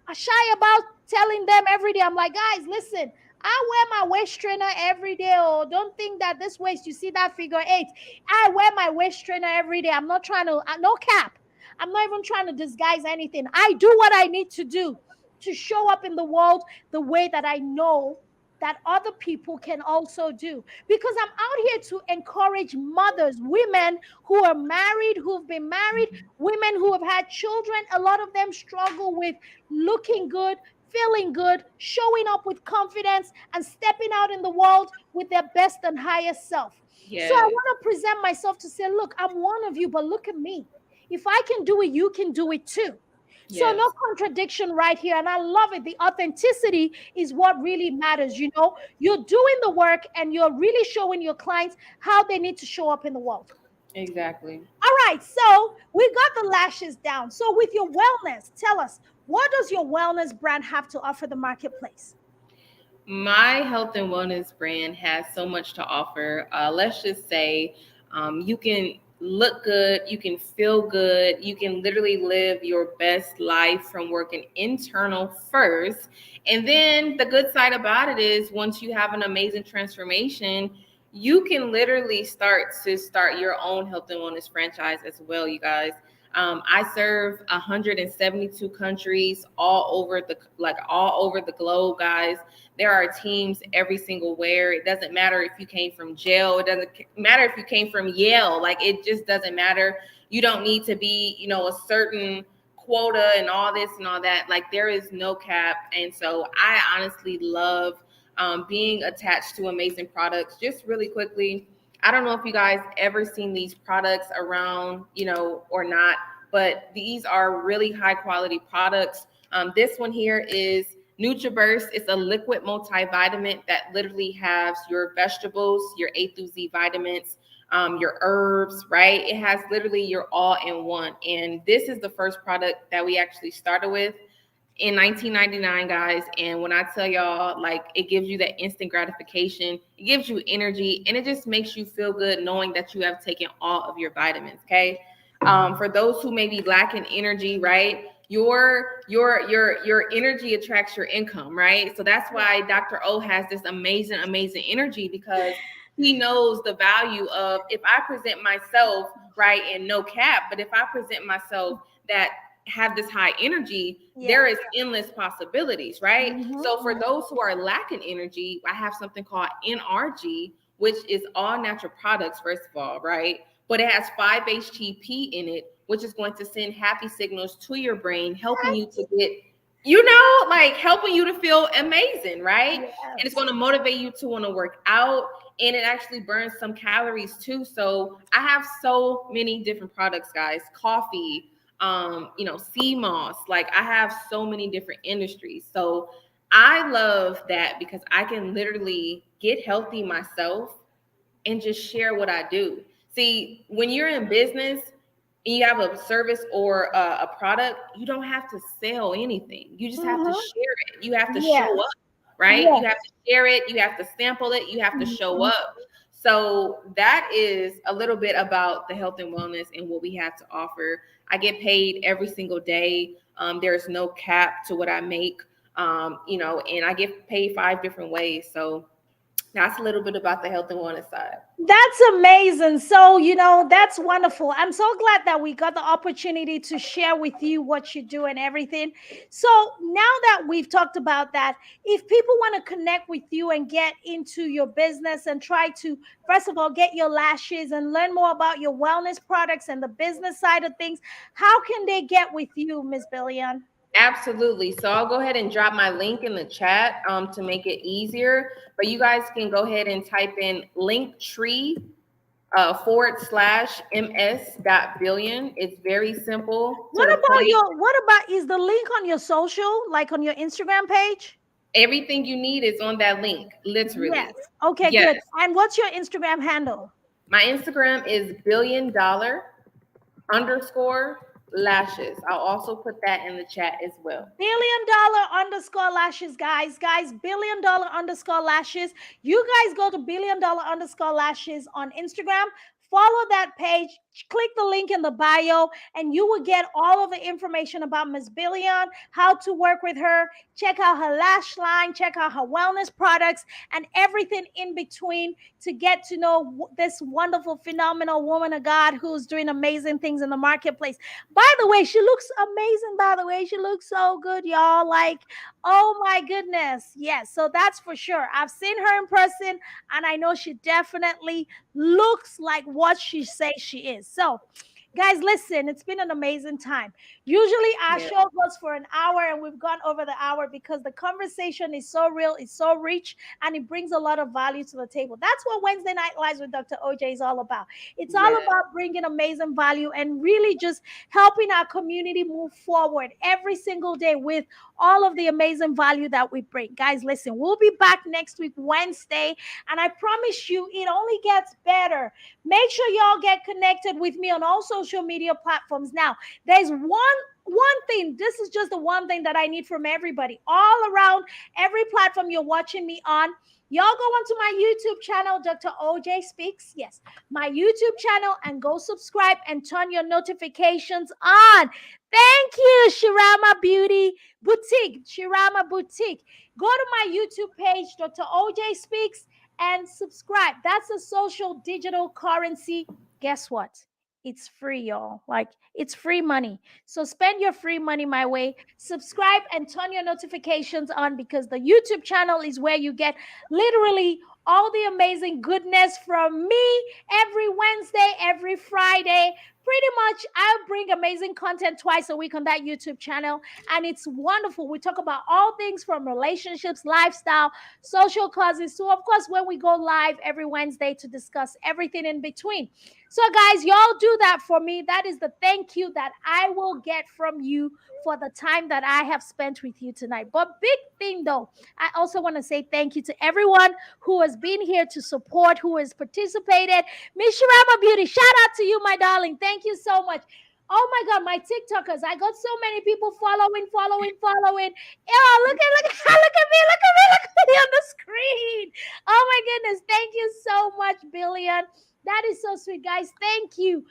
not shy about telling them every day. I'm like, guys, listen, I wear my waist trainer every day. Oh, don't think that this waist, you see that figure 8. I wear my waist trainer every day. I'm not trying to, no cap. I'm not even trying to disguise anything. I do what I need to do to show up in the world the way that I know that other people can also do, because I'm out here to encourage mothers, women who are married, who've been married, women who have had children. A lot of them struggle with looking good, feeling good, showing up with confidence, and stepping out in the world with their best and highest self. So I Yes. want to present myself to say, look, I'm one of you, but look at me. If I can do it, you can do it too. So no Yes. contradiction right here. And I love it. The authenticity is what really matters. You know, you're doing the work and you're really showing your clients how they need to show up in the world. Exactly. All right. So we got the lashes down. So with your wellness, tell us, what does your wellness brand have to offer the marketplace? My health and wellness brand has so much to offer. Let's just say you can look good, you can feel good, you can literally live your best life from working internal first. And then the good side about it is once you have an amazing transformation, you can literally start your own health and wellness franchise as well, you guys. I serve 172 countries all over the globe, guys. There are teams every single where. It doesn't matter if you came from jail. It doesn't matter if you came from Yale. Like, it just doesn't matter. You don't need to be, a certain quota and all this and all that. Like, there is no cap. And so I honestly love being attached to amazing products. Just really quickly, I don't know if you guys ever seen these products around, or not, but these are really high quality products. This one here is NutriBurst. It's a liquid multivitamin that literally has your vegetables, your A through Z vitamins, your herbs, right? It has literally your all in one. And this is the first product that we actually started with in 1999, guys. And when I tell y'all, like, it gives you that instant gratification, it gives you energy, and it just makes you feel good knowing that you have taken all of your vitamins. Okay. For those who may be lacking energy, right? Your energy attracts your income, right? So that's why Dr. O has this amazing energy, because he knows the value of, if I present myself right, and no cap, but if I present myself that have this high energy, Yeah. there is endless possibilities, right? Mhm, So for mhm. those who are lacking energy, I have something called NRG, which is all natural products, first of all, right? But it has 5-HTP in it, which is going to send happy signals to your brain, helping you to get, like, helping you to feel amazing, right? And it's Yes. going to motivate you to want to work out, and it actually burns some calories too. So I have so many different products, guys. Coffee, sea moss. Like, I have so many different industries. So I love that because I can literally get healthy myself and just share what I do. See, when you're in business and you have a service or a product, you don't have to sell anything. You just have to Mhm. share it. You have to show Yes. up, right? You Yes. have to share it. You have to sample it. You have to show Mhm. up. So that is a little bit about the health and wellness and what we have to offer. I get paid every single day. There's no cap to what I make, and I get paid 5 different ways. So That's a little bit about the health and wellness side. That's amazing. So, that's wonderful. I'm so glad that we got the opportunity to share with you what you do and everything. So, now that we've talked about that, if people want to connect with you and get into your business and try to, first of all, get your lashes and learn more about your wellness products and the business side of things, how can they get with you, Miss Billion? Absolutely. So I'll go ahead and drop my link in the chat to make it easier. But you guys can go ahead and type in Linktree /ms.billion. It's very simple to the point. What about is the link on your social, like on your Instagram page? Everything you need is on that link, literally. Yes. Okay, Yes. good. And what's your Instagram handle? My Instagram is $1 billion_lashes. I'll also put that in the chat as well. $1 billion_lashes, guys, $1 billion_lashes. You guys go to $1 billion_lashes on Instagram. Follow that page, click the link in the bio, and you will get all of the information about Miss Billion, how to work with her, check out her lash line, check out her wellness products, and everything in between to get to know this wonderful, phenomenal woman of God who's doing amazing things in the marketplace. By the way, she looks amazing. By the way, she looks so good, y'all. Like, oh my goodness. Yes, so that's for sure. I've seen her in person, and I know she definitely looks like what she says she is. So, guys, listen, it's been an amazing time. Usually our Yeah. show goes for an hour, and we've gone over the hour because the conversation is so real, it's so rich, and it brings a lot of value to the table. That's what Wednesday Night Lives with Dr. OJ is all about. It's all Yeah. about bringing amazing value and really just helping our community move forward every single day with all of the amazing value that we bring. Guys, listen, we'll be back next week, Wednesday, and I promise you it only gets better. Make sure y'all get connected with me on all social media platforms. Now, there's one thing. This is just the one thing that I need from everybody, all around every platform you're watching me on. Y'all go onto my YouTube channel, Dr. OJ Speaks. Yes, my YouTube channel, and go subscribe and turn your notifications on. Thank you, Shirama Beauty Boutique. Shirama Boutique. Go to my YouTube page, Dr. OJ Speaks, and subscribe. That's a social digital currency. Guess what? It's free, y'all. Like, it's free money. So spend your free money my way. Subscribe and turn your notifications on, because the YouTube channel is where you get literally all the amazing goodness from me every Wednesday, every Friday. Pretty much, I bring amazing content twice a week on that YouTube channel, and it's wonderful. We talk about all things from relationships, lifestyle, social causes, to, of course, when we go live every Wednesday to discuss everything in between. So, guys, y'all do that for me. That is the thank you that I will get from you for the time that I have spent with you tonight. But big thing though, I also want to say thank you to everyone who has been here to support, who has participated. Miss Shirama Beauty, shout out to you, my darling. Thank you so much. Oh my God, my TikTokers. I got so many people following. Oh, look at look at me, look at me on the screen. Oh my goodness. Thank you so much, Billion. That is so sweet, guys. Thank you.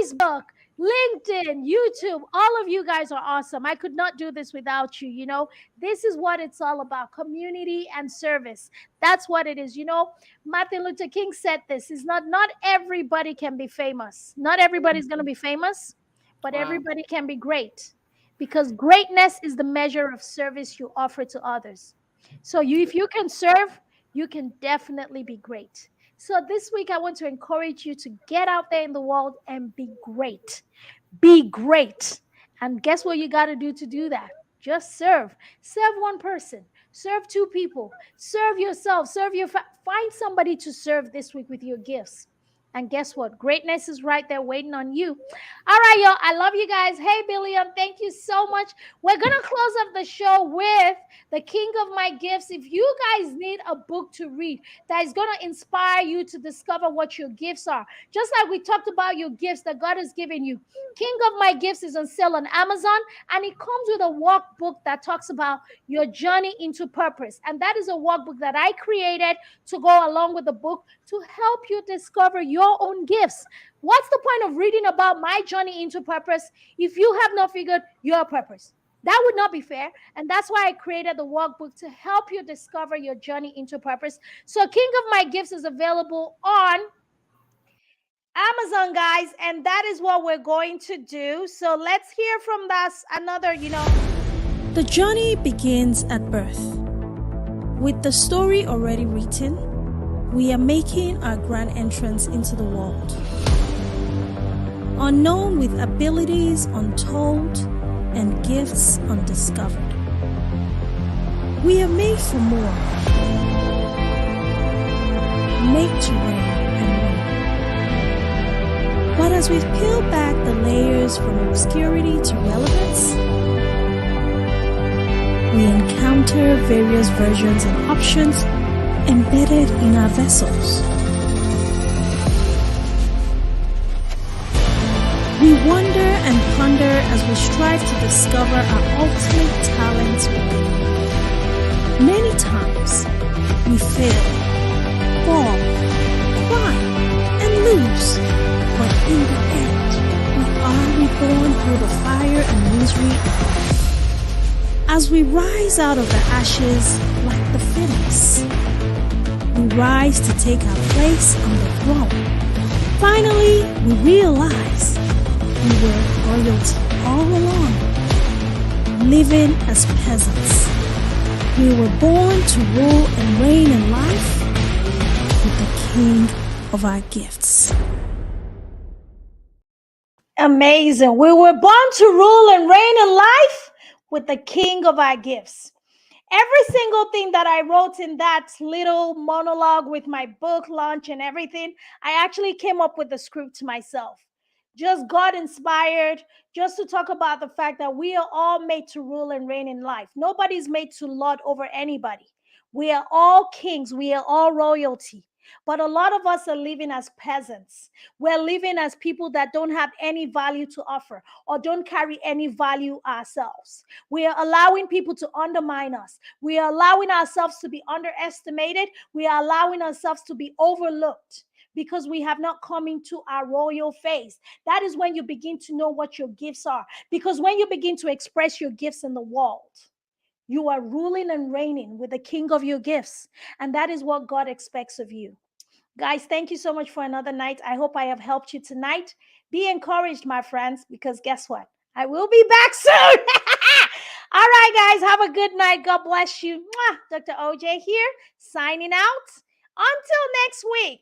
Facebook, LinkedIn, YouTube, all of you guys are awesome. I could not do this without you. This is what it's all about, community and service. That's what it is. Martin Luther King said this is not everybody can be famous. Not everybody's going to be famous, but Wow. everybody can be great, because greatness is the measure of service you offer to others. So if you can serve, you can definitely be great. So this week, I want to encourage you to get out there in the world and be great. Be great. And guess what you got to do to do that? Just serve. Serve one person. Serve two people. Serve yourself. Find somebody to serve this week with your gifts. And guess what? Greatness is right there waiting on you. All right, y'all. I love you guys. Hey, Billiam, thank you so much. We're going to close up the show with The King of My Gifts. If you guys need a book to read that is going to inspire you to discover what your gifts are, just like we talked about your gifts that God has given you, King of My Gifts is on sale on Amazon, and it comes with a workbook that talks about your journey into purpose. And that is a workbook that I created to go along with the book to help you discover your own gifts. What's the point of reading about my journey into purpose if you have not figured your purpose? That would not be fair. And that's why I created the workbook to help you discover your journey into purpose. So, King of My Gifts is available on Amazon, guys, and that is what we're going to do. So, let's hear from us another, The journey begins at birth. With the story already written, we are making our grand entrance into the world. Unknown with abilities untold and gifts undiscovered. We are made for more. Made to reign and reign. But as we've peeled back the layers from obscurity to relevance, we encounter various versions and options embedded in our vessels. We wonder and ponder as we strive to discover our ultimate talents within. Many times, we fail, fall, cry, and lose. But in the end, we are reborn through the fire and misery of life. As we rise out of the ashes like the phoenix, we rise to take our place on the throne. Finally, we realize we were royalty all along, living as peasants. We were born to rule and reign in life with the King of our gifts. Amazing. We were born to rule and reign in life with the King of our gifts. Every single thing that I wrote in that little monologue with my book launch and everything, I actually came up with the script myself. Just God inspired, just to talk about the fact that we are all made to rule and reign in life. Nobody's made to lord over anybody. We are all kings. We are all royalty. But a lot of us are living as peasants. We're living as people that don't have any value to offer or don't carry any value ourselves. We are allowing people to undermine us. We are allowing ourselves to be underestimated. We are allowing ourselves to be overlooked because we have not come into our royal phase. That is when you begin to know what your gifts are. Because when you begin to express your gifts in the world, you are ruling and reigning with the King of your gifts. And that is what God expects of you. Guys, thank you so much for another night. I hope I have helped you tonight. Be encouraged, my friends, because guess what? I will be back soon. All right, guys, have a good night. God bless you. Mwah. Dr. OJ here, signing out. Until next week.